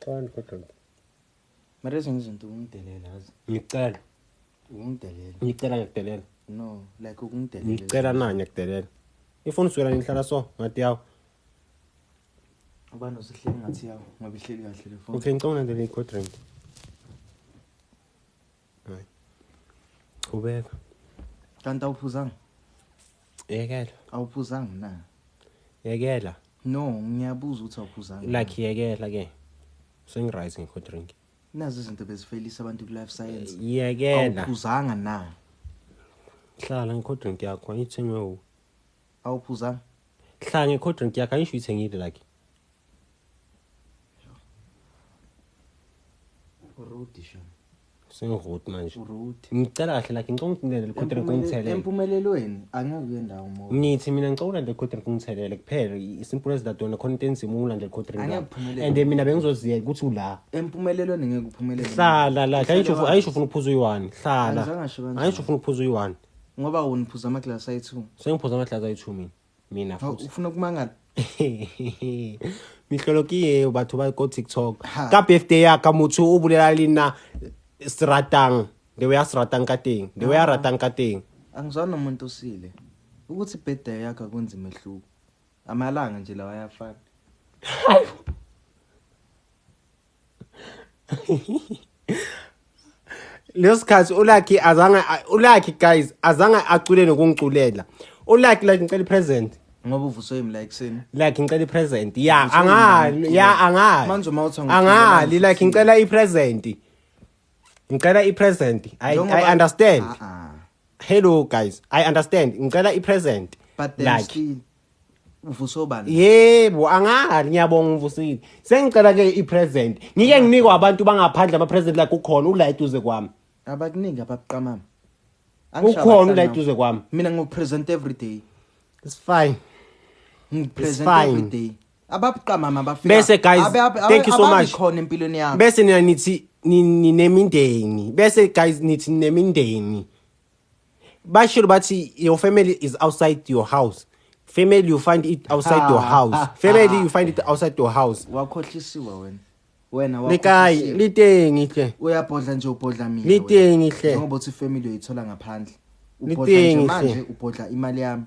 Qani kodwa. Mara sengizinto ungidelela yazi. Ngicela. Ungidelela. Ngicela ngiyakudelela. No, like ukungidelela. Ngicela na ngiyakudelela. Ifoni uswela nihlala so ngathi yawo. Abantu sihleli ngathi yawo ngoba ihleli kahle le phone. Okay ngicela nje le code drink. Hayi. Ubeka. Kanti awuphuzanga? Yekela. Awuphuzanga na? Yekela. No, ngiyabuza ukuthi awuphuzanga. Like yekela ke. Sengirise code drink. Nazi izinto bezifelisa abantu ku life science. Yekela. Awuphuzanga na? Hlala ngicode drink yakho ayithengwe u. Awuphuzanga? Hlala ngicode drink yakho ayisho uyithengile like. Uruti sho. Sengiruti manje. Uruti. Ngicela kahle like ngicela ngithele le code drink ngithele. Empumelelweni angeke uye ndawo mo. Ngithi mina ngicela le code drink ngithelele kuphela simple as that wona content simula nje le code drink. And mina bengizoziyela ukuthi ula. Empumelelweni ngeke uphumelele. Hlala la ayisho ufuna uphuza uyi1. Hlala. Ayisho ufuna uphuza uyi1. Ngoba uniphuza ama glass ayi2. Sengiphuza ama glass ayi2 mina futhi. Ufuna ukumangala? Mihlolokiye batho ba ko TikTok. Ka birthday ya ka motho o bulela lena Stratang. The way Stratang ka teng. The way Ratang ka teng. Angizwana umuntu osile. Ukuthi birthday yakho akunzima ehluko. Amalanga nje lawa ayafana. Lesikhathi uLucky guys azange acule nokungiculela. uLucky like ngicela ipresent. Ngoba uvuso yimi la ekseni. Like ngicela ipresent. Ya angali. Manje mawuthi angali like ngicela ipresent. Ngicela ipresent. I understand. Hello guys, I understand. Ngicela ipresent. But then still uvuso bani? Yebo angali ngiyabonga uvusile. Sengicela ke ipresent. Ngike nginikwa abantu bangaphandle ama present like ukhona ulight uze kwami. Abakuningi ababuqamama. Ukhona ulight uze kwami. Mina ngipresent every day. It's fine. Ngipresent every day. Ababuqamama bafika. Bese guys, thank you so much. Khona empilweni yakho. Bese nina nithi nemindeni. Bese guys nithi nemindeni. Basho bathi your family is outside your house. Family you find it outside your house. Family you find it outside your house. Wakhohlisiwa wena. Wena wakhohlisiwa. Litengi hle. Uyabhodla nje ubhodla mina. Litengi hle. Ngoba uthi family uyithola ngaphandle. Ubhodla nje manje ubhodla imali yami.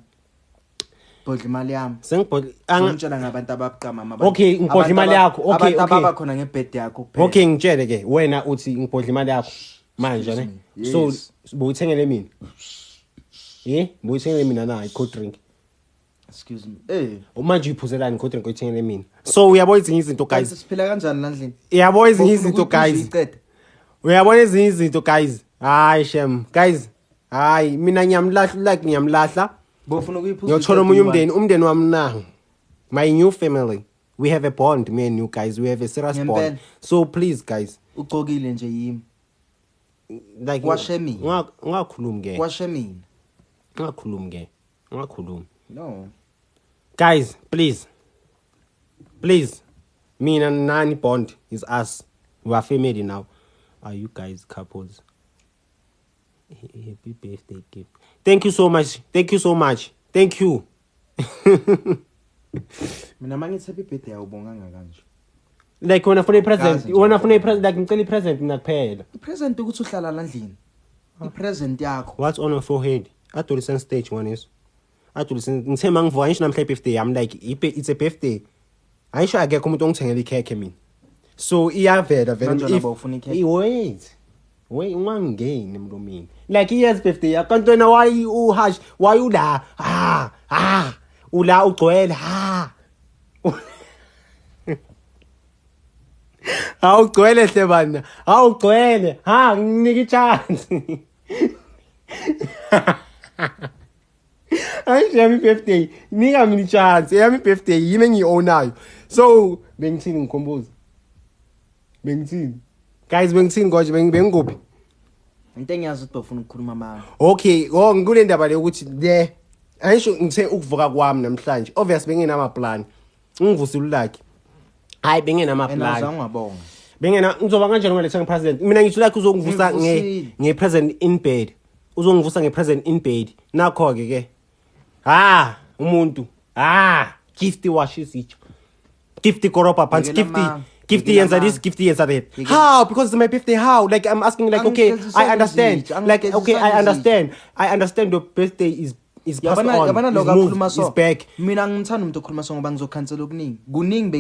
Ubhodla imali yami. Sengibhodla ngitshela ngabantu ababuqama. Okay, ngibhodla imali yakho. Okay, abantu ababa khona ngebirthday yakho kuphela. Okay, ngitshele ke wena uthi ngibhodla imali yakho manje ne. So buyithengele mina. Buyithengele mina na i-cold drink. Excuse me. Manje uyiphuzelani code drink oyithengele mina. So uyabona izinto izinto guys. Siphila kanjani landlini? Uyabona izinto guys. Uyabona izinto guys. Hayi shem guys. Hayi mina ngiyamlahla like ngiyamlahla. Bofuna ukuyiphuza. Ngiyothola omunye umndeni wami na. My new family. We have a bond, me and you guys. We have a serious bond. So please guys. Ugqokile nje yimi. Like washe mina. Ungakhulumi ke. Washe mina. Ungakhulumi ke. Ungakhulumi. No. Guys, please. Me and Nani bond is us. We are family now. Are you guys couples? Happy birthday gift. Thank you so much. Thank you. Mina mangithi happy birthday awubonganga kanje. Like when I find a present, like ngicela ipresent mina kuphela. Ipresent ukuthi uhlala landlini. Ipresent yakho. What's on your forehead? Adolescent stage 1 is. Adolescent ngithe mangivuka ngisho namhla birthday I'm like it's a birthday. Ayisho akekho umuntu ongithengela ikhekhe mina. So iyavela vele if wait ungangeni emlomini. Like yes birthday yakantwana why uhash why ula ula ugcwele awugcwele hle bana awugcwele nginika ichance. Yami birthday nika mina chance yami birthday yimi engionayo. So bengithini ngikhomboza bengithini guys bengithini ngoje bengikuphi into engiyazi ukuthi bafuna ukukhuluma amanga. Okay ngikule ndaba le ukuthi le ayisho ngithe ukuvuka kwami namhlanje obviously bengenama plan ngivusile uLucky hayi bengenama plan ungabonga bengena ngizoba kanjani ngolethe ngepresident mina ngithi uLucky uzongivusa ngepresent in bed uzongivusa ngepresent in bed nakho ke umuntu gift washes icho gift koropa pants Gifty answer this, Gifty answer that. How? Because it's my birthday. How? Like I'm asking, like, okay, I understand. Like, okay, I understand. I understand your birthday is passed on. His move is back. Mina ngithanda umuntu okhuluma so ngoba ngizocancela okuningi. Kuningi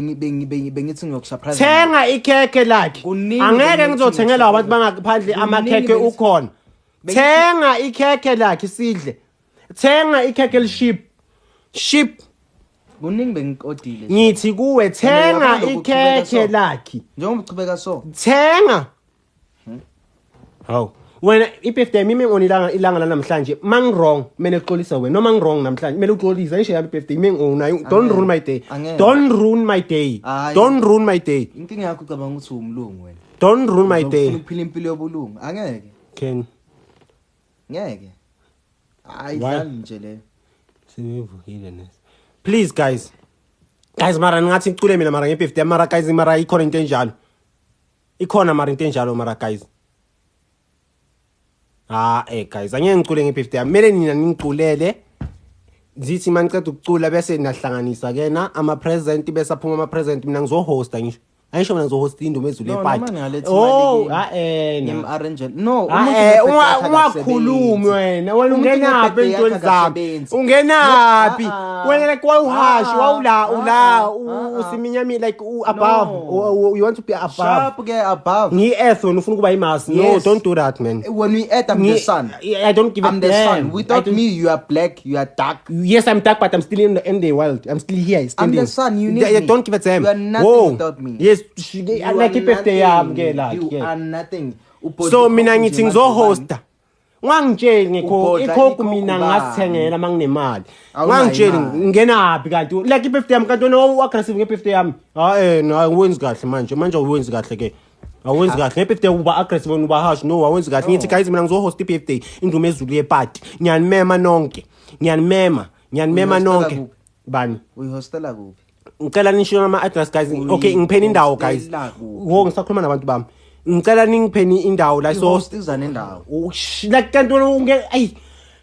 bengithi ngiyokusurprise. Thenga ikhekhe lakhe. Angeke ngizothengela abantu bangaphandle amakhekhe ukhona. Thenga ikhekhe lakhe sidle. Thenga ikhekhe liship. Kuningi bengiqodile. Ngithi kuwe thenga ikhekhe lakhe. Njengoba uchubeka so. Thenga. Hawu. Wena ibirthday mimi ngonilanga ilanga namhlanje wrong mina exolisa wena noma wrong namhlanje mina uxolisa ngisho yami birthday mimi ngonayo don't ruin my day. Don't ruin my day. Don't ruin my day. Inkinga yakho ucabanga ukuthi umlungu wena. Don't ruin my day. Uphila impilo yobulungu angeke. Ken. Ngeke. Hayi dlala nje le. Sivukile nesi. Please guys mara ngathi ngicule mina mara nge-birthday mara guys mara ikhona into enjalo. Ikhona mara into enjalo mara guys. Guys angeke ngicule nge-birthday yami. Kumele nina ningiculele. Zithi maniceda ukucula bese nahlanganisa kena ama present bese aphuma ama present mina ngizohosta ngisho. Ayisho mina ngizohost indumi ezulu eparty. Ngim-arrange. No, ungakhulumi wena ungenaphi entweni zami? Ungenaphi? Wena like wawuhashi wawula usiminyami like above. You want to be above. Sharp get above. Ngi-earth wena ufuna ukuba iMars. No, don't do that man. When we earth I'm the sun. I don't give a damn. I'm the sun. Without me you are black, you are dark. Yes, I'm dark but I'm still in the world. I'm still here standing. I'm the sun, you need me. Don't give a damn. You are nothing without me. Yes, like ibirthday yami ke la. You are nothing. So mina ngithi ngizohosta. Ungangitsheli ngekho mina ngasithengela manginemali. Ungangitsheli ngingenaphi kanti like ibirthday yami kanti wena aggressive ngebirthday yami. Awenzi kahle manje awenzi kahle ke. Awenzi kahle ngebirthday uba aggressive uba harsh no awenzi kahle. Ngithi guys mina ngizohost ibirthday indume ezulu yeparty. Ngiyanimema nonke. Ngiyanimema nonke. Bani? Uyihostela kuphi? Ngicela nisho ama address guys. Okay, ngipheni indawo guys. Ngisakhuluma nabantu bami. Ngicela ningipheni indawo la so sizana indawo. Like kanti wena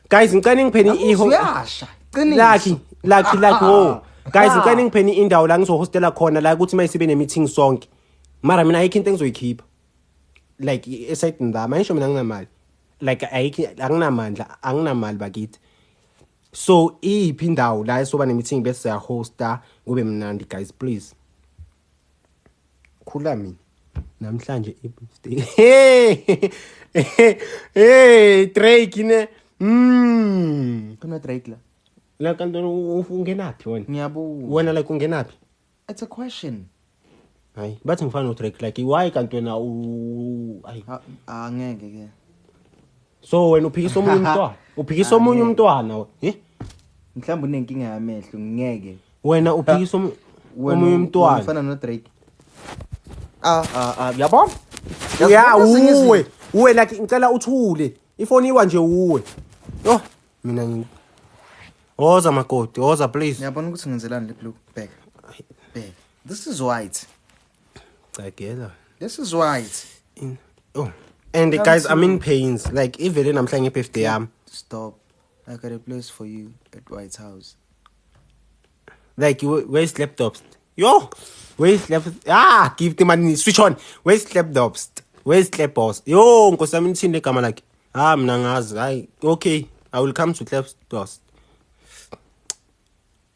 guys ngicela ningipheni uyasha. Qinisa. Like guys ngicela ningipheni indawo la ngizohostela khona la ukuthi mayisibe ne meeting sonke. Mara mina ayikho into engizoyikhipha. Like aside ndaba ngisho mina nginamali. Like anginamali bakithi. So iphi indawo la esoba ne meeting bese ya hosta kube mnandi guys please. Khula mina namhlanje ibirthday. Hey Drake ne. Kuna Drake la. La kanti ungenaphi wena? Ngiyabuza. Wena like ungenaphi? It's a question. Hayi, bathi ngifana no Drake like why kanti wena angeke ke. So wena uphikisa omunye umntwana. Uphikisa omunye umntwana, mhlawumbe unenkinga yamehlo ngeke. Wena uphikisa omunye umntwana. Ufana no Drake. Yabona? Yeah, uwe like ngicela uthule. Ifoni iwa nje uwe. Yo, mina Oza makoti, Oza please. Ngiyabona ukuthi ngenzelani le blue bag. This is white. Tsakela. This is white. And the guys I'm in pains like even namhlanje nge-birthday yami. Stop. I got a place for you at White House. Like where's laptops? Yo, where's laptops? Give the money. Switch on. Where's laptops? Where's laptops? Yo, nkosi yami nithini legama lakhe. Mina ngazi. Hayi, okay. I will come to laptops.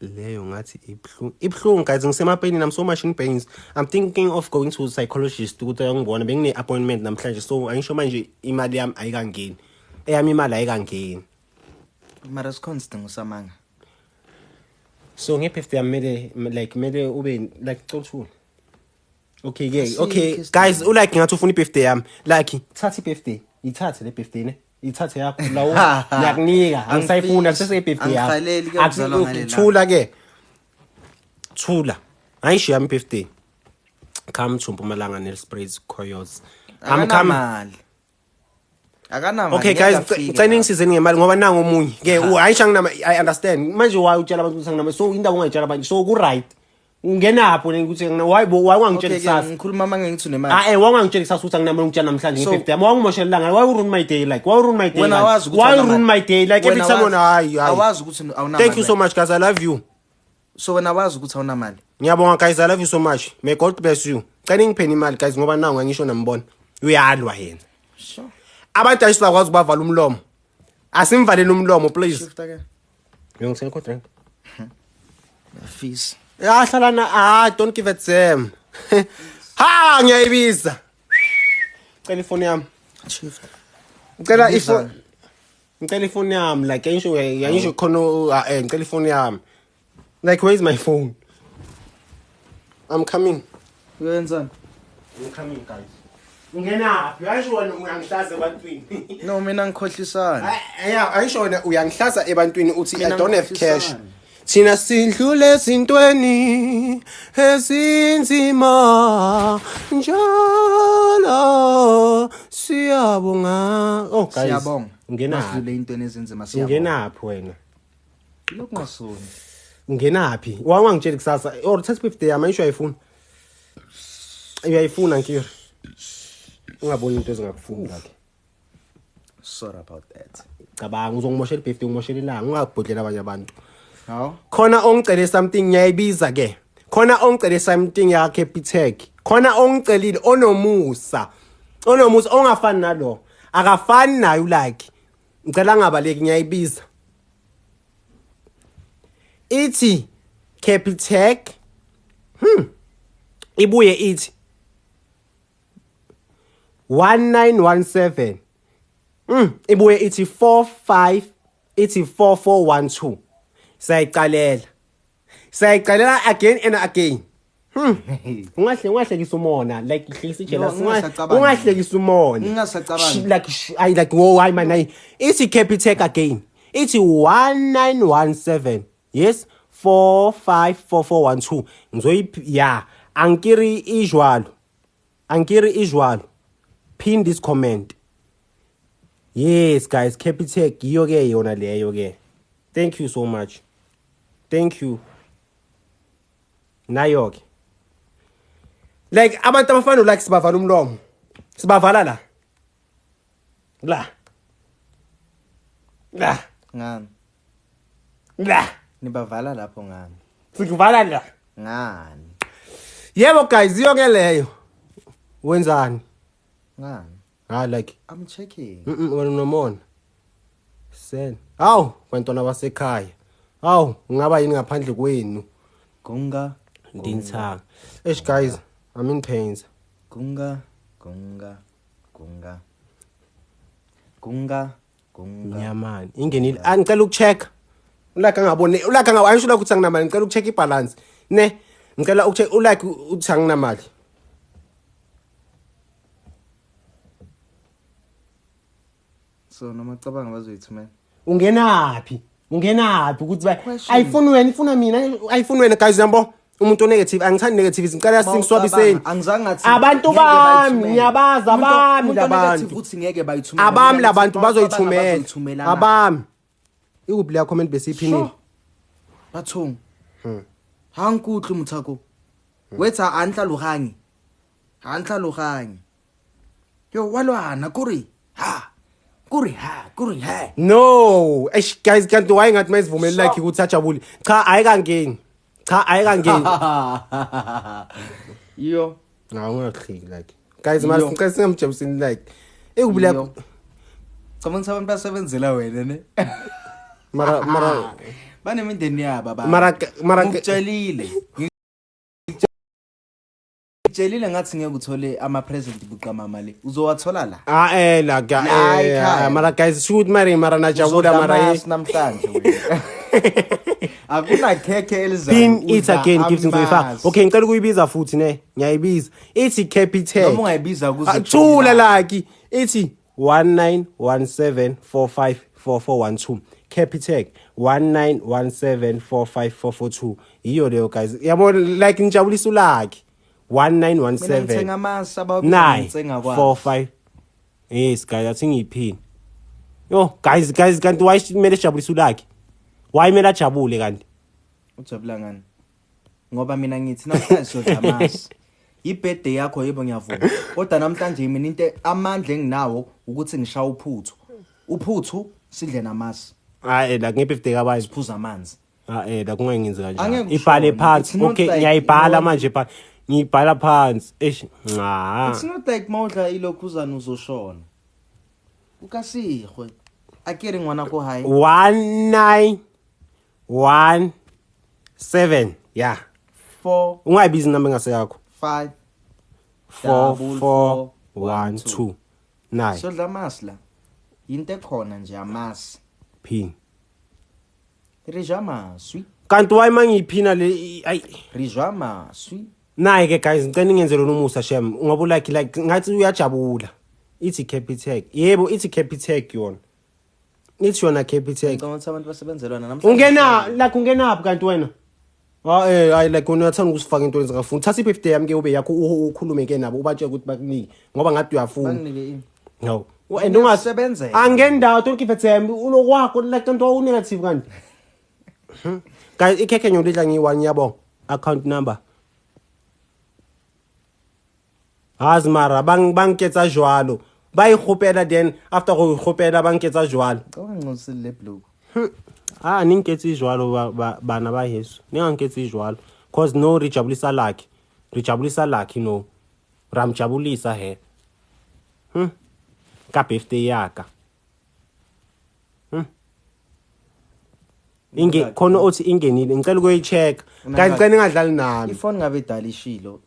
Leyo ngathi ibhlungu guys ngisemapeni I'm so much in pains. I'm thinking of going to a psychologist ukuthi ayongibona bengine appointment namhlanje so angisho manje imali yami ayikangeni. Eyami imali ayikangeni. Mara constant usamanga. So nge-birthday mele ube like cocula. Okay guys like ngathi ufuna i-birthday yami like thatha i-birthday ithathe le birthday ne ithathe yakho lawo yakunika angisayifuna sese-birthday yami thula ayisho yami i-birthday come to Mpumalanga Nelspruit Koyos I'm coming. Okay guys ngicela ngisizeni ngemali ngoba nangu omunye ke ayisha nginama I understand manje why utshela abantu ukuthi nginama so indawo ungayitshela abantu so ku right ungenapho ukuthi why wangitshela kusasa ngikhuluma manje ngithi nemali wangitshela kusasa ukuthi nginama ngitshela namhlanje nge-birthday yami wangimoshela langa why ruin my day like why ruin my day why ruin my day like every time on awazi ukuthi awunamali. Thank you so much guys I love you. So when awazi ukuthi awunamali ngiyabonga guys I love you so much may God bless you. cela ngipheni imali guys ngoba nawu ngisho nambona uyalwa yena Sure. abantu ayisakwazi ukubavala umlomo asimvaleni umlomo please Shift again. Ngiyongisela drink Fees. hlalana don't give it them ha ngiyayibiza cela ifoni yami Shift. ngicela ifoni ngicela ifoni yami like yayisho khona ngicela ifoni yami like where is my phone I'm coming Uyenzani? I'm coming guys ungenaphi ayisho wena uyangihlaza ebantwini No mina ngikhohlisana. ayisho wena uyangihlaza ebantwini uthi I Mina don't have cash ngikhohlisana. thina sidlule ezintweni ezinzima njalo siyabonga oh guys Siyabonga. ungenaphi Sidlule intweni ezinzima siyabonga. ungenaphi wena Lokhu ngasoni. ungenaphi wangangitshela kusasa or test birthday yami ayisho uyayifuna nkiri ungaboni into ezingakufuni lakhe Sorry about that. cabanga uzongimoshela ibirthday ngimoshela ilanga ungabhodlela abanye abantu Haw. khona ongicele something ngiyayibiza ke khona ongicele something ya Capitec khona ongicelile onomusa ongafani nalo akafani nayo like ngicela ngabaleki ngiyayibiza ithi Capitec ibuye ithi 1917 ibuye ithi 45 ithi 4412 sayiqalela again and again ungahlekisa umona like ihlekisa jealous ungahlekisa umona Ngingasacabanga. like oh hayi man ithi Capitec again ithi 1917 yes 454412 ngizoyiphi ya angikiri ijwalo pin this comment yes guys Capitec iyo ke yona leyo ke thank you so much thank you nayo ke like abantu abafana like sibavala umlomo sibavala la Ngani? Nibavala lapho ngani? sikuvala Ngani? yebo guys iyo ke leyo wenzani Ngani? like I'm checking. wena unomona sen awu bantwana basekhaya awu ngaba yini ngaphandle kwenu Gunga. ndinthanga guys I'm in pains Gunga. nyamani ingenile ngicela ukucheck ulaka ngabone ayisho la ukuthi anginamali ngicela ukucheck ibalance ne ngicela ukucheck ulike uthi anginamali So nomacabanga bazoyithumela. ungenaphi ukuthi ayifuni wena ifuna mina ayifuni wena guys yambo umuntu negative angithandi negative ngicela singiswabiseni Angizange ngathi abantu bami ngiyabaza abami labantu uthi ngeke bayithumela. abami labantu bazoyithumela abami ikuphi leya comment besiphinile Bathong. Hankutlu mthako. Wetha anhlaluganye. Yo walwana kuri. Ha. no guys kanti why ngathi mayivumeli like ukuthi ajabule cha ayikangeni Yo ngawungakhiki like guys mara ngicela singamjabusini like ikuphi leya Cabanga abantu basebenzela wena ne. mara Banemindeni yabo baba. mara ngitshelile ngathi ngeke uthole ama present buqama mali uzowathola la mara guys shoot mara najabula mara namhlanje wena akuna khekhe elizayo pin it again gives ngizoyifaka okay ngicela ukuyibiza futhi ne ngiyayibiza ithi Capitec noma ungayibiza kuze thula like ithi 1917454412 Capitec 1917454442 iyo leyo guys yabona like ngijabulisa ulaki 1917 yes guys athi ngiyiphini yo guys kanti why kumele sijabulisa ulaki why kumele ajabule kanti ujabula ngani ngoba mina ngithi namhlanje sodlamasi ibirthday yakho yebo ngiyavuma kodwa namhlanje mina into amandla enginawo ukuthi ngishaya uphuthu sidle namasi la ngebirthday kabayi siphuza amanzi la kungenzi kanjalo ibhale phansi okay ngiyayibhala manje phansi ngibhala phansi It's not like mawudla ilokhuzana uzoshona. Ukasihwe. Akere ngwana ko high. 1917 yeah 4 ungayibiza inamba engase yakho 5 4412 9 so dla masla into ekhona nje amasi pin rijama swi kanti why mangiyiphina le ay rijama swi nayi ke guys ngicela ngenze lo nomusa shem ngoba like ngathi uyajabula ithi Capitec yebo ithi Capitec yona ithi yona Capitec ngicela abantu basebenzelwana namhlanje ungena like ungena kanti wena hayi like unathanda ukusifaka into ezingafuni thatha i-50 yami ke ube yakho ukhulume ke nabo ubatshe ukuthi bakunike ngoba ngathi uyafuna banginike ini no and ungasebenza angendawo don't give a damn ulokwakho like into negative kanti guys ikhekhe nyolidla ngi1 yabo account number azmara bangketsa jwalo ba ikhopela then after go ikhopela bangketsa jwalo ngicela le blue ninketsi jwalo bana ba Yesu ninganketsi jwalo cause no rijabulisa lucky no ramjabulisa he ka birthday yaka inge khona othi ingenile ngicela ukuyicheck guys ngicela ningadlali nami ifone ngabe idalishilo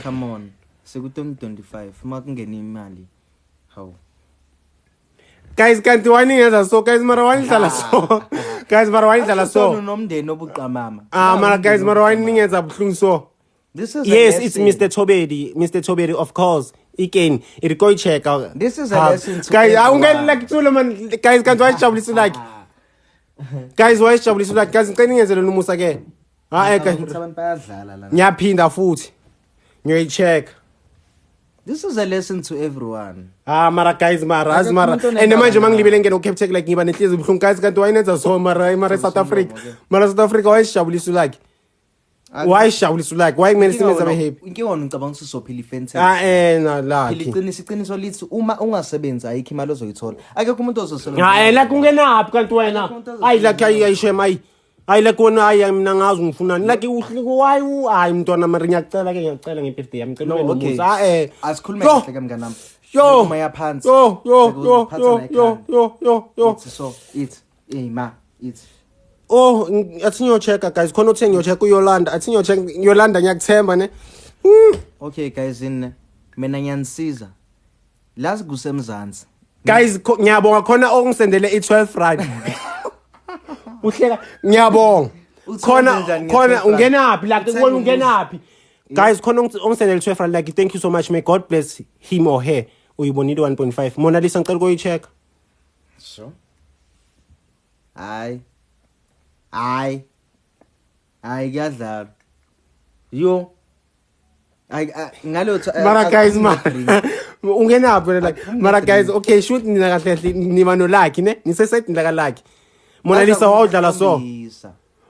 come on seku 2025 makungena imali how guys kanti waningenza so guys mara wanidlala so guys mara wanidlala so nomndeni obuqamama mara guys mara waningenza buhlungu so this is yes it's Mr. Tobedi of course again it go check this is a lesson to guys awungeni like tsulo man guys kanti wajabulisa like guys wajabulisa like guys ngicela ningenze lo musa ke abantu bayadlala la ngiyaphinda futhi ngiyoyicheck. This is a lesson to everyone. Mara guys mara and manje mangilibele ngene uCapitec like ngiba nenhliziyo ebuhlungu guys kanti wayinenza so mara South Africa wayishabulisa like wayishawulisa like why kumele simenze abe happy inkinga ngicabanga ukuthi sophila ifence na la iqiniso lithi uma ungasebenza ayikho imali ozoyithola akekho umuntu ozosebenza la kungenaphi kanti wena ayi like ayishema ayi like wona ayi mina ngazi ngifunani like why hayi mntwana mara ngiyacela nge-birthday yami ngicela nomusa asikhulume kahle ke mnganami uma yaphansi yo it's ma it's athi ngiyochecka guys khona uthe ngiyochecka uYolanda athi ngiyochecka Yolanda ngiyakuthemba ne okay guys mina ngiyanisiza lazi kusemzansi guys ngiyabonga khona okungisendele i12 rand uhleka ngiyabonga khona ungenaphi la kubona ungenaphi guys khona ongisendele i12 rand like thank you so much may God bless him or her uyibonile 1.5 Mona Lisa ngicela ukuyichecka so Ay kuyadlala yo ngalo mara guys ungenaphi like mara guys okay shoot nina kahle niba no lucky ne niseside nila lucky Mona Lisa wawudlala so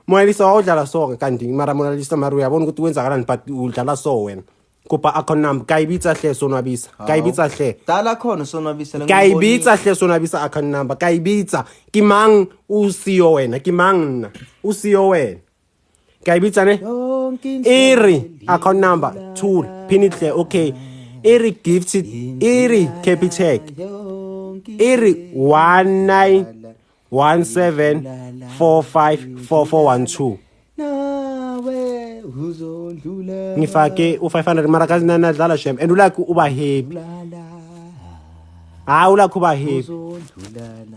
Mona Lisa wawudlala so kanti mara Mona Lisa mara uyabona ukuthi wenza kanani but udlala so wena kuba account number kayibitsa hle sonwabisa kayibitsa hle dala khona sonwabisa kayibitsa hle sonwabisa account number kayibitsa kimang usiyo wena kimang usiyo wena kayibitsa ne iri account number 2 pin it hle okay iri gifted iri Capitec iri 1917454412 nawe uzondlula ngifake u500 mara kazi nadlala shem and ulakho uba happy ulakho uba happy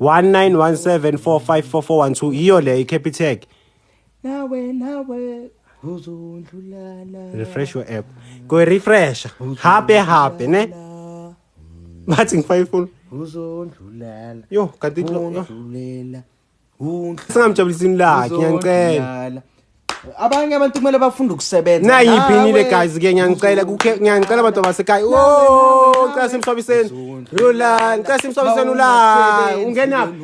1917454412 iyo le iCapitec nawe uzondlula refresh your app go refresh happy ne bathi ngifayifuna uzondlula yo kanti uzondlula singamjabulisini lakhe ngiyacela abanye abantu kumele bafunde ukusebenza nayiphinile guys ke ngiyacela ngiyacela abantu abasekhaya ngicela simhlobiseni Yolanda ngicela simhlobiseni la ungenaphi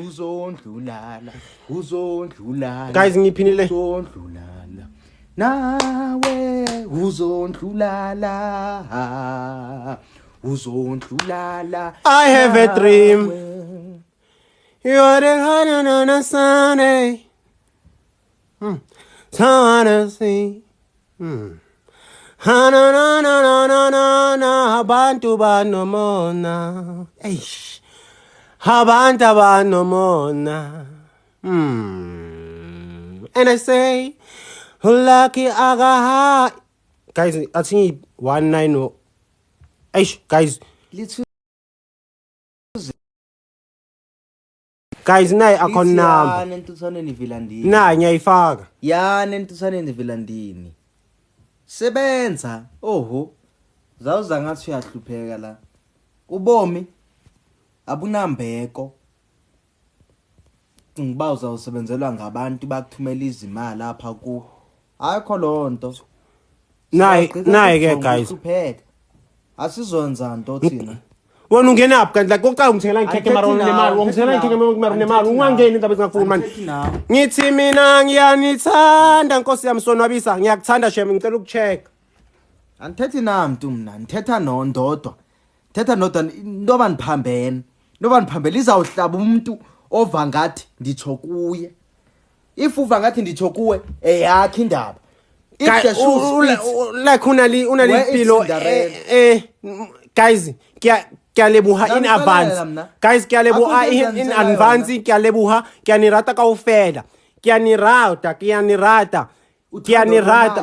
uzondlula guys ngiphinile uzondlula nawe uzondlula I have a dream you're the honey on a Sunday so wanna see Ha na na na na na na na abantu banomona. Eish. Abantu abanomona. And I say, lucky agaha. Guys, I think 190. Eish, guys. Guys, nayi akhona yani entuthaneni Vilandini. Na ngiyayifaka. Yani entuthaneni Vilandini. Sebenza. Oho. Zawuza ngathi uyahlupheka la. Ubomi abunambeko. Ngiba uzawusebenzelwa ngabantu bakuthumela izimali lapha ku. Ayikho lonto. Nayi ke guys. Asizonza nto thina. Wona ungena up kanti la konke ungithengela ngikheke marona nemali, ungithengela ngikheke marona nemali, ungangeni indaba ezingafuni manje. Ngithi mina ngiyanithanda Nkosi yami sonwabisa, ngiyakuthanda shem ngicela ukucheck. Angithethi namntu mina, ngithetha nondodwa. Thetha nodwa ndoba niphambene. Ndoba niphambele izawuhlaba umuntu ova ngathi nditsho kuye. If uva ngathi nditsho kuwe eyakhe indaba. If the shoes like unali pilo guys kyalebuha in advance. Guys kyalebuha in advance, kyalebuha kyanirata kaufela. Kyanirata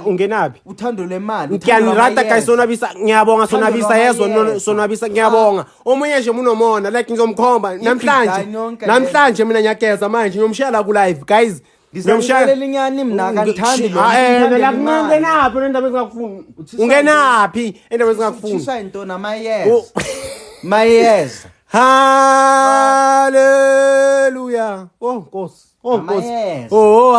ungenapi? Uthando lemali. Kyanirata guys sonwabisa ngiyabonga sonwabisa yezwa sonwabisa ngiyabonga. Omunye nje munomona like ngizomkhomba namhlanje mina ngiyageza manje ngiyomshela ku live guys. Ngizomshela linyani mina kanthandi lo. La kungenaphi endaba ezingakufuni. Ungenaphi endaba ezingakufuni. Uthisa into namayeza. Mayeza. Hallelujah. Oh Nkosi. Oh Nkosi. Oh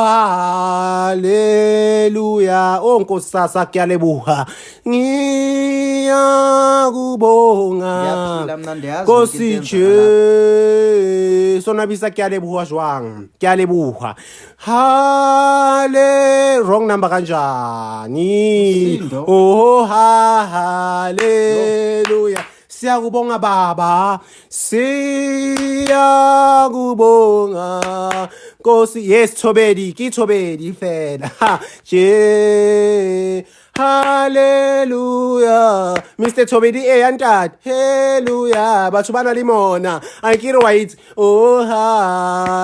hallelujah. Oh Nkosi sasa kyalebuha. Ngiyakubonga. Nkosi je. Sonwabisa kyalebuha jwang. Kyalebuha. Wrong number kanjani? Oh hallelujah. Siyakubonga baba, siyakubonga Nkosi. Yes Thobedi, kithobedi fela je. Hallelujah. Mr. Thobedi eyantathu. Hallelujah. Bathu bana limona. Ayikiro white. Oh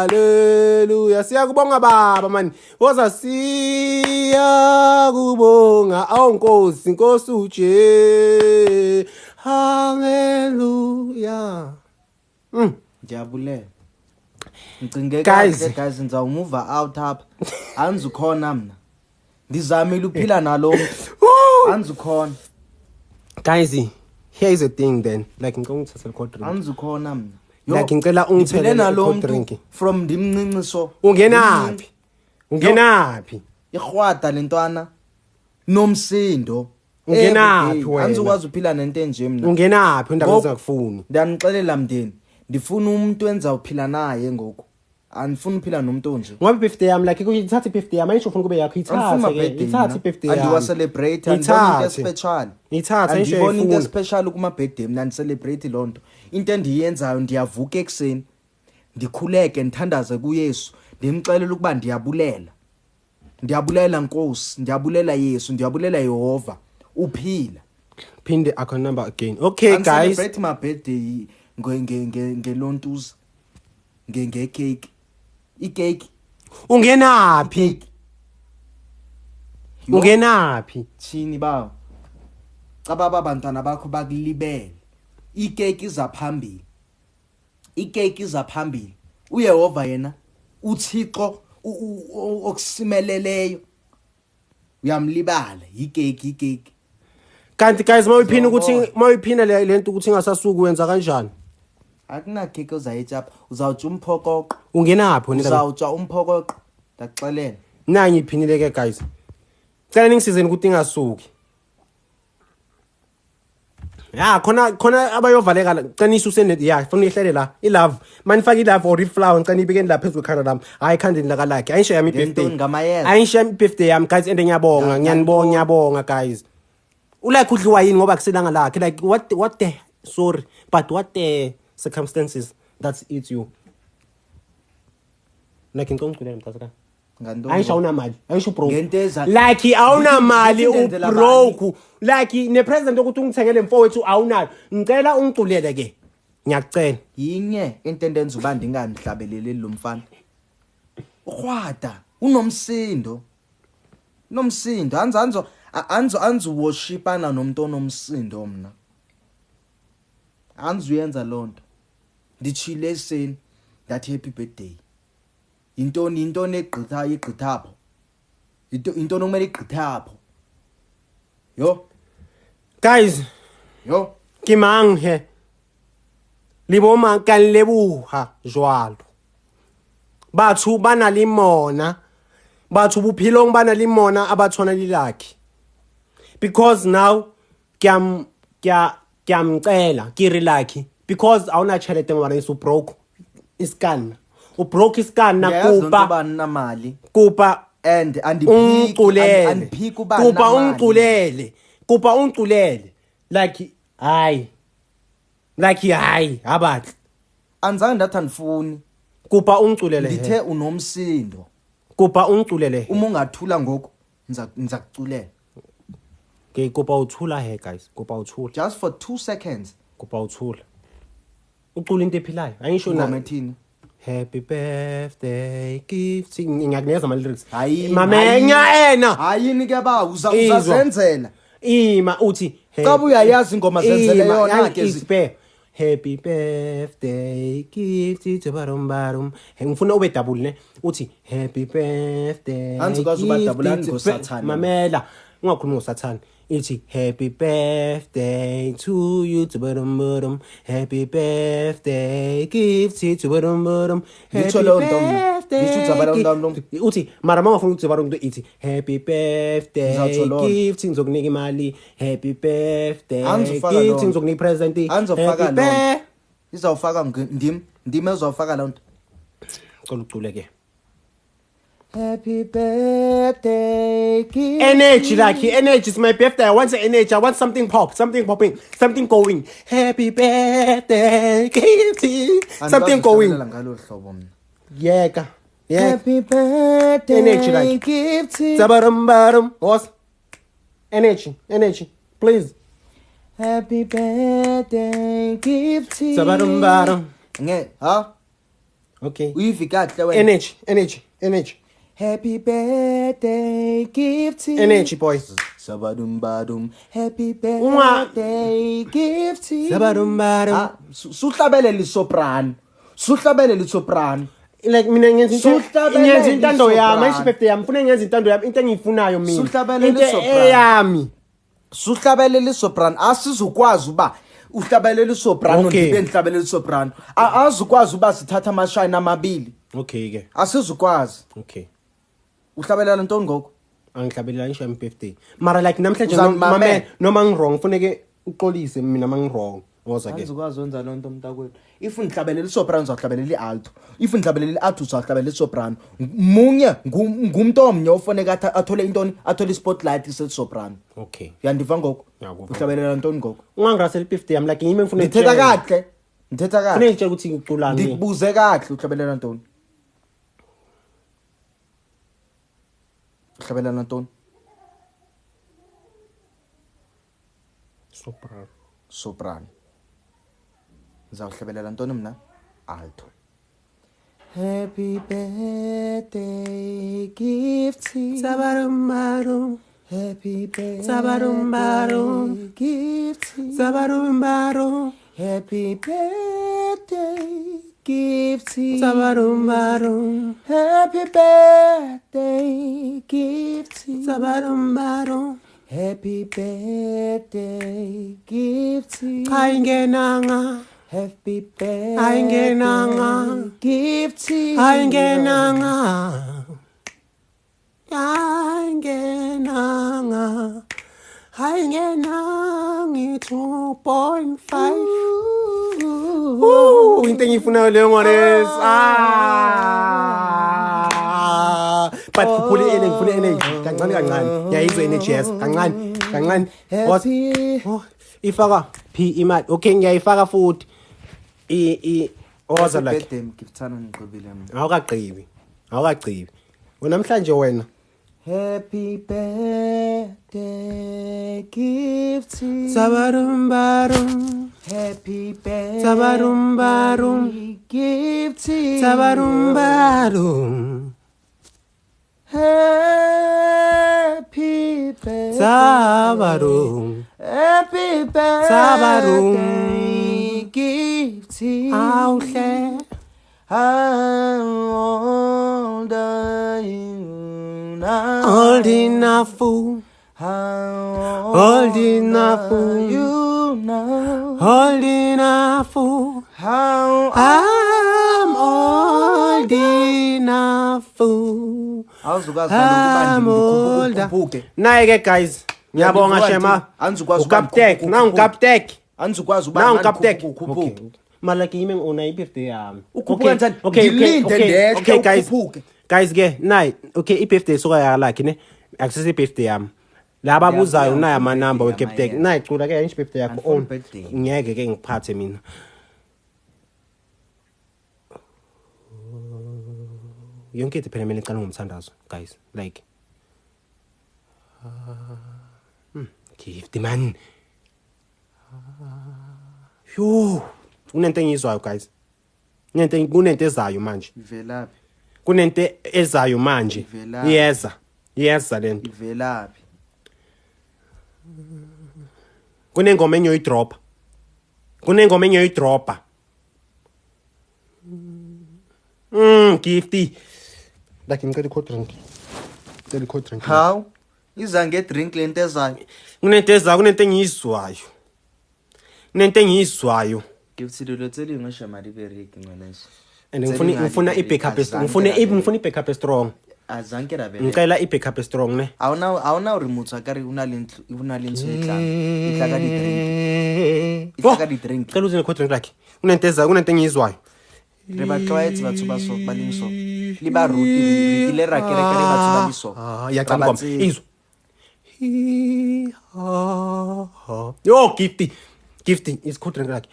hallelujah. Siyakubonga baba man. Woza siyakubonga. Awu Nkosi, Nkosi uje. Hallelujah. Ngiyabule. Ngicinge kahle guys ngizawumuva out up. Anzukhona mina. Ndizamile uphila nalo. Anzukhona. Guys, here is the thing then. Like ngicela ukuthatha cold drink. Anzukhona mina. Like ngicela ungithele cold drink. From ndimncinci so. Ungenaphi? Ungenaphi? Ikhwada lentwana nomsindo. Ungenaphi wena? Anzukwazi uphila nento enje mina. Ungenaphi indaba ezingakufuni? Ndanixelela mndeni, ndifuna umuntu enza uphila naye ngoku. Anifuni uphila nomuntu nje. Ngoba birthday yami like ukuyithatha birthday yami ayisho ufuna kube yakho ithathe ke. Ithathe birthday yami. Andiwa celebrate andibona into special. Ithathe ayisho ifuna. Andibona into ifuna. special kuma birthday mina ndi celebrate lonto. Into endiyenzayo ndiyavuka ekseni. Ndikhuleke ndithandaze kuYesu. Ndimxelela ukuba ndiyabulela. Ndiyabulela Nkosi, ndiyabulela Yesu, ndiyabulela Yehova. Uphila. Pin the account number again. Okay guys. Celebrate my birthday ngelontuza. Ngecake. Icake. Ungenaphi? Ungenaphi? Thini bawo. Cababa abantwana bakho bakulibele. Icake iza phambili. Icake iza phambili. uYehova yena uThixo okusimeleleyo. Uyamlibala icake. Kanti guys mayiphina lento ukuthi ingasasuki wenza kanjani? Akuna cake uzayitshapha, uzawutsha umphokoqo. Ungenaphi wena? Uzawutsha umphokoqo. Ndaxelela. Nanyi iphinile ke guys. Cela ningisizeni ukuthi ingasuki. Ya khona abayovaleka la. Qinisa usene ya funa ihlele la. I-love. Manifaka i-love or i-flower ngicela ibekeni la phezulu ekhanda lami. Hayi khandeni la kalakhe. Ayisho yami birthday. Ayisho yami birthday yami guys ende ngiyabonga. Ngiyabonga guys. Ulike udliwa yini ngoba kuselanga lakhe like what the sorry but what the circumstances that's it you like ngicela mntazana ayisho awunamali ayisho broke Ngenteza like awunamali ubroke like ne president ukuthi ungithengele mfowethu awunayo ngicela ungiculele ke ngiyacela yinye into endenza uba ndinganihlabeleleli lo mfana ukhwada unomsindo anzo worshipana nomuntu onomsindo mina anzuyenza lonto ndichile eseni that happy birthday into egqithapho into nokumele igqithapho yo guys yo ke mang he liboma ka lebuha jwalo batho bana le mona batho bophelong bana le mona abathona lilakhi because now kyamcela ke relaxi because awuna chelete ngwana isu broke iscan ubroke iscan nakuba bana mali kuba and ungiculele kuba ungiculele like hayi abathi anzange ndathi andifuni kuba ungiculele ndithe unomsindo kuba ungiculele uma ungathula ngoku ngizakuculela okay kuba uthula he guys kuba uthula just for 2 seconds kuba uthula ucula into ephilayo ayisho na ngomethini happy birthday gift ngiyakuneza ama lyrics mamenya ena hayini ke ba uzazenzela ima uthi qabe uyayazi ingoma zenzele yona ke zipe happy birthday gift to barum ngifuna ube double ne uthi happy birthday anzukwazi uba double ngosathana mamela ungakhuluma ngosathana ithi happy birthday to you to barum happy birthday gift to barum happy birthday uthi mara mangafuna ukuthi barum ithi happy birthday gift ngizokunika imali happy birthday gift ngizokunika present anzofaka lo izawufaka ndim ezofaka lo nto cela ucule ke happy birthday gift energy like energy is my birthday I want energy I want something popping something going happy birthday gift something going ngalo hlobo mina yeka happy birthday energy like gift sabarum was energy please happy birthday gift sabarum nge ha okay uyivikahle wena energy happy birthday gift energy boy sabadum happy birthday gift sabarum suhlabelele soprano like mina ngenza intando yami ayishibirthday yami ngifuna ngenza intando yami into engiyifunayo mina into eyami suhlabelele soprano asizukwazi uba uhlabelele soprano ngibe ngihlabelele soprano azukwazi uba sithatha amashine amabili okay ke asizukwazi okay uhlabelela ntoni ngoku angihlabelela ngisho birthday mara like namhlanje noma ngirong kufuneke uxolise mina mangirong ngoza ke azukwazi wenza lonto umntakwethu if ngihlabelela isoprano uzahlabelela ialto if ngihlabelela ialto uzahlabelela isoprano munye ngumuntu omnye ofoneka athole intoni athole ispotlight sesoprano okay yandiva ngoku uhlabelela ntoni ngoku ungangirasela birthday yami like yimi ngifuna ngithetha kahle kufanele ngitshela ukuthi ngiculani ngikubuze kahle uhlabelela ntoni uhlabelela ntoni soprano zawuhlabelela ntoni mina alto happy birthday gift sabarum happy birthday sabarum gift sabarum happy birthday gift sabarum happy birthday gift sabarum happy birthday gift ayingenanga happy birthday ayingenanga gift ayingenanga 2.5 into engiyifunayo leyo ngores but kuphule ene ngifuna energy kancane yayizwe energy yes kancane what ifaka p imali okay ngiyayifaka futhi oza like ngifthana ngiqobile mina awukagqibi Unamhlanje wena. Happy birthday, Gifty. Sabarumbarum. Happy birthday, Sabarumbarum. Gifty. Sabarumbarum. Happy birthday. Sabarum. Happy birthday, Sabarum. Gifty. Auhle. How old are you now? Old enough. How Old enough. are you now? Old enough. How I'm old enough. I'm older. Naike guys. Ngiyabonga Shema. Ukaptek. Na ngikaptek. Anzukwazi Na uba ngikaptek. ukukhuphuka. Malaki yimi una i-birthday yami. Ukhuphuka njani? Okay guys. Ukhuphuke. Guys ke nayi okay i-birthday soka yakhe ne akusisi i-birthday yami. Laba buzayo nayi ama number we Captek. Nayi cula ke yini i-birthday yakho on. Ngeke ke ngiphathe mina. Yonke into phela mina ngicala ngomthandazo guys like gift man. Yo, kunento engizwayo guys. Kunento ezayo manje. Ivelaphi? Kunento ezayo manje. Yeza lento. Ivelaphi? Kunengoma engiyoyidropa. Gifty. Like ngicela cold drink. How? Iza ngedrink lento ezayo. Kunento engiyizwayo. Gifty lotseli ngisho mali beriki ngaleso. And ngifuna i-backup strong. Azanke la vele. Ngicela i-backup strong ne. Awuna remote akari una lento etla. Ihlaka di drink. Ngicela uzine cold drink like. Kunento engiyizwayo. Re ba tloetse batho ba so ba leng so. Le ba ruti le ra kere batho ba liso. Ya ngicela izwa. Yo Gifty is cold drink like.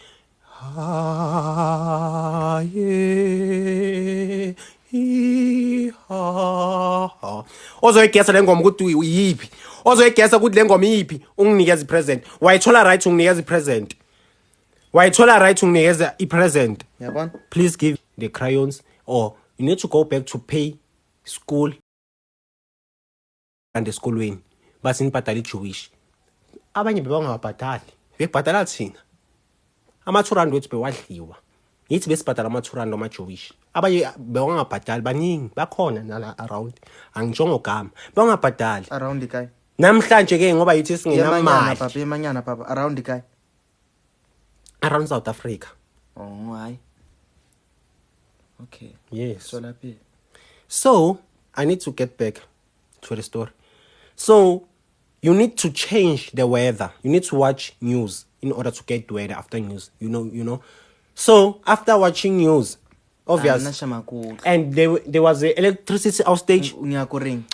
Ozoyigesa le ngoma ukuthi uyiphi. Ozoyigesa ukuthi le ngoma iyiphi unginikeza ipresent. Wayithola right unginikeza ipresent. Yabona? Please give the crayons or you need to go back to pay school and the school win. Basi nibhadala iJewish. Abanye bebangabhadali. Bebhadala thina. Ama-200 wethu bewadliwa. Yithi besibhadala ama-200 ama-Jewish. Abanye bewangabhadali baningi bakhona nala around. Angijongo gama. Bangabhadali. Around kai. Namhlanje ke ngoba yithi singenamali. Emanyana papa around kai. Around South Africa. Oh hayi. Okay. Yes. So laphi. So, I need to get back to the story. So, you need to change the weather. You need to watch news in order to get the weather after news. You know. So, after watching news, obviously, and there was a electricity outage.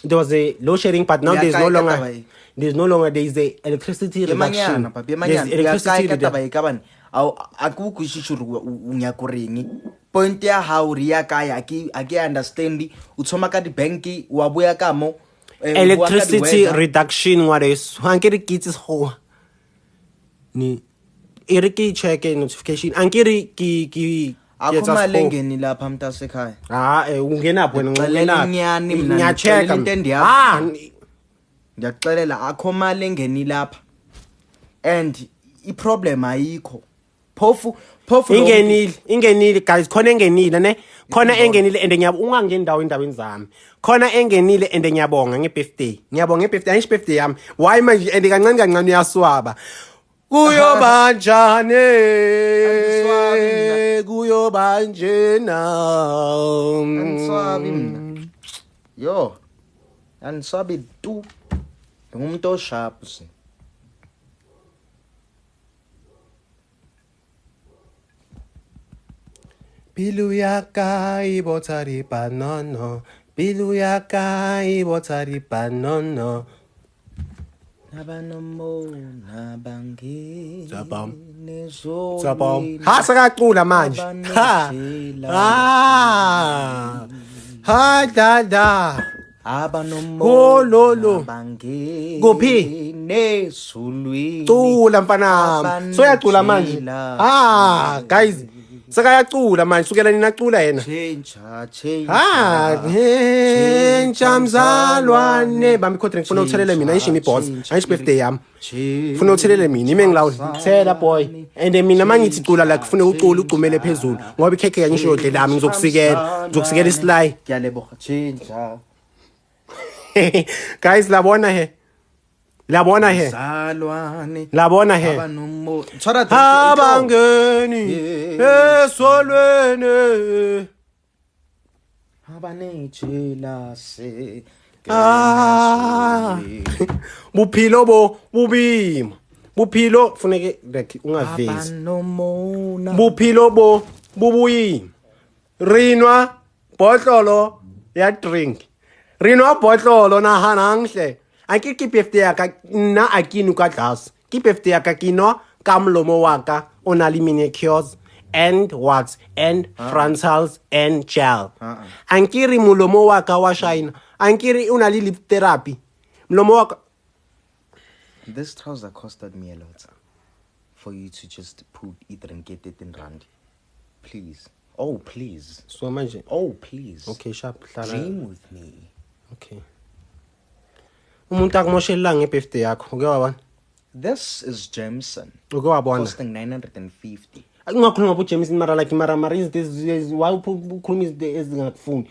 There was a load shedding, but now there's no longer. There is a electricity reduction. There's electricity reduction. Aku shishuru unyakuringi point ya how ria kaya aki understand utsoma ka di banki wa buya kamo electricity reduction what is hankere kitse ho ni iriki check notification ankere ki akuma lengeni lapha mntase ekhaya ungena pho ngicela inyani mina ngiyacheka ngiyaxelela akoma lengeni lapha and I problem ayikho phofu ingenile guys khona engenile ne khona engenile and ungangeni endaweni zami khona engenile and ngiyabonga ngebirthday ayisho birthday yami why manje and kancane uyaswaba kuyobanjane answabi mina yo answabi tu ngumuntu osharp si Pilu yaka ibotari banono. Pilu yaka ibotari banono. Nabanomo nabangi. Zabam. Ha sakacula manje. Ha da. Oh lo. Kuphi? Nezulwini. Cula mfana. Soyacula manje. Guys. Sekayacula manje sukela nina acula yena. Change. Mzalwane bami kodwa ngifuna ukuthelele mina ayishimi ibhots ayishi birthday yami. Ngifuna ukuthelele mina ime ngilawula. Thela boy. And mina mangithi cula la kufuna ucula ugcumele phezulu ngoba ikhekhe yangisho yodle lami ngizokusikela islay. Ngiyaleboga change. Guys labona he. Labona he. Abangeni esolweni. Abanejela se. Buphilo bubima. Buphilo funeke like ungavezi. Buphilo bubuyima. Rinwa botolo ya drink. Rinwa botolo na hanangle. Anke ke birthday ya ka nna a kinu ka glass. Ke birthday ya ka kino ka mlomo wa ka ona le manicures and wax and frontals and gel. Anke ri mlomo wa ka wa shine. Anke ri una le lip therapy. Mlomo wa ka. This trouser costed me a lot for you to just put it and get it in rand. Please. Oh please. So manje. Oh please. Okay, sharp. Dream with me. Okay. Umuntu akumoshelanga ngebirthday yakho uke wabona. This is Jameson. Uke wabona. Costing 950. Ungakhuluma about Jameson mara like mara is this why ukhuluma izinto ezingakufuni.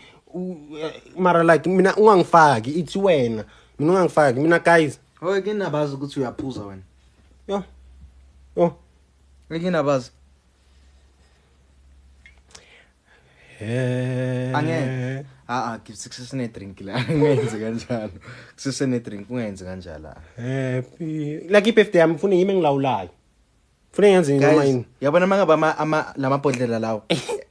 Mara like mina ungangifaki ithi wena. Mina ungangifaki mina guys. Oh ke nabazi ukuthi uyaphuza wena. Yo. Ke nabazi. Angeke. Give success ne drink la. Ungenze kanjalo. Success ne drink ungenze kanjalo. Happy. Like ibirthday yami ufuna yimi engilawulayo. Ufuna yenze noma yini? Yabona mangaba lamabhodlela lawo.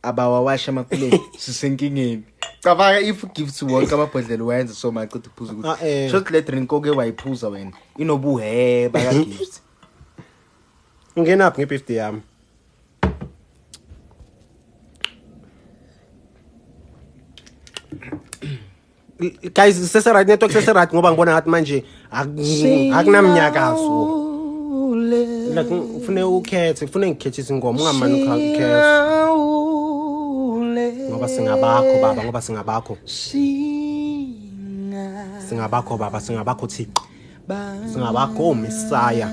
Abawawasha amakuleni sisenkingeni. Cabanga if give to wonke amabhodlela wenze so maqeda ukuphuza ukuthi. Shot le drink oke wayiphuza wena. Inobuhe baka gifts. Ungena aphi ngebirthday yami? Guys seseright network seseright ngoba ngibona ngathi manje akunamnyakazo like ufune ukhethe ufune ngikhethise ingoma ungamani ukhethe ngoba singabakho baba ngoba singabakho baba singabakho Thixo singabakho Messiah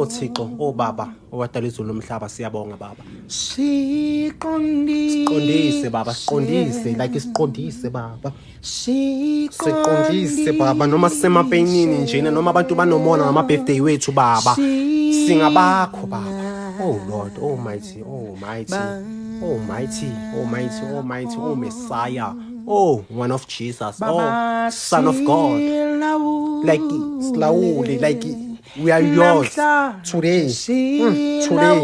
Thixo baba owadala izulu nomhlaba siyabonga baba siqondise baba siqondise like isiqondise baba siqondise baba noma sisemapenini njena noma abantu banomona ngama birthday wethu baba singabakho baba oh Lord almighty oh Messiah oh one of Jesus oh Son of God like slowly like we are yours today. Today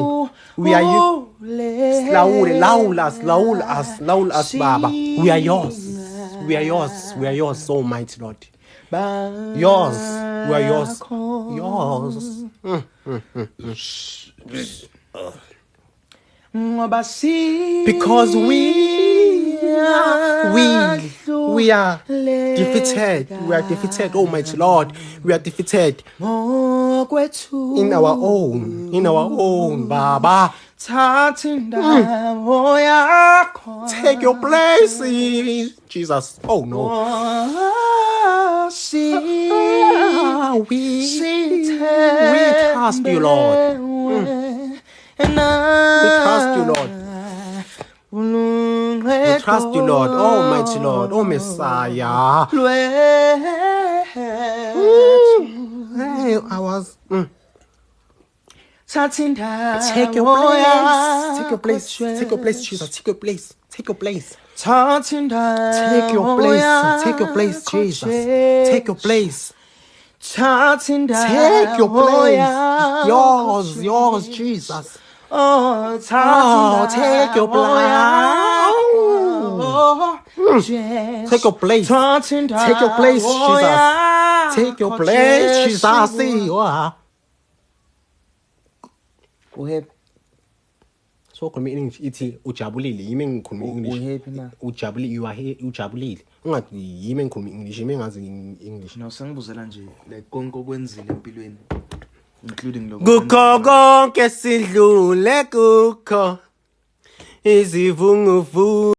we are you. Slowly, loud us, Baba. We are yours. We are yours, Almighty Lord. Yours. We are yours. Because we are defeated. We are defeated, Almighty Lord. We are defeated. In our own, Baba. Take your place, Jesus. Oh no. We trust you, Lord. We trust you, Lord. We trust you, Lord. Almighty Lord. Oh Messiah. I was. Take your place, Jesus. Take your place. Take your place, Jesus. Take your place. Take your place. Yours, Jesus. Take your place. Take your place. Take your place, Jesus. Take your place, Jesus. Go ahead. So sokhuluma English ithi ujabulile yimi ngikhuluma English happy na ujabulile you are ujabulile ungathi yimi ngikhuluma English yimi ngazi English no sengibuzela nje like konke okwenzile empilweni including lokho kukho konke sidlule kukho izivunguvu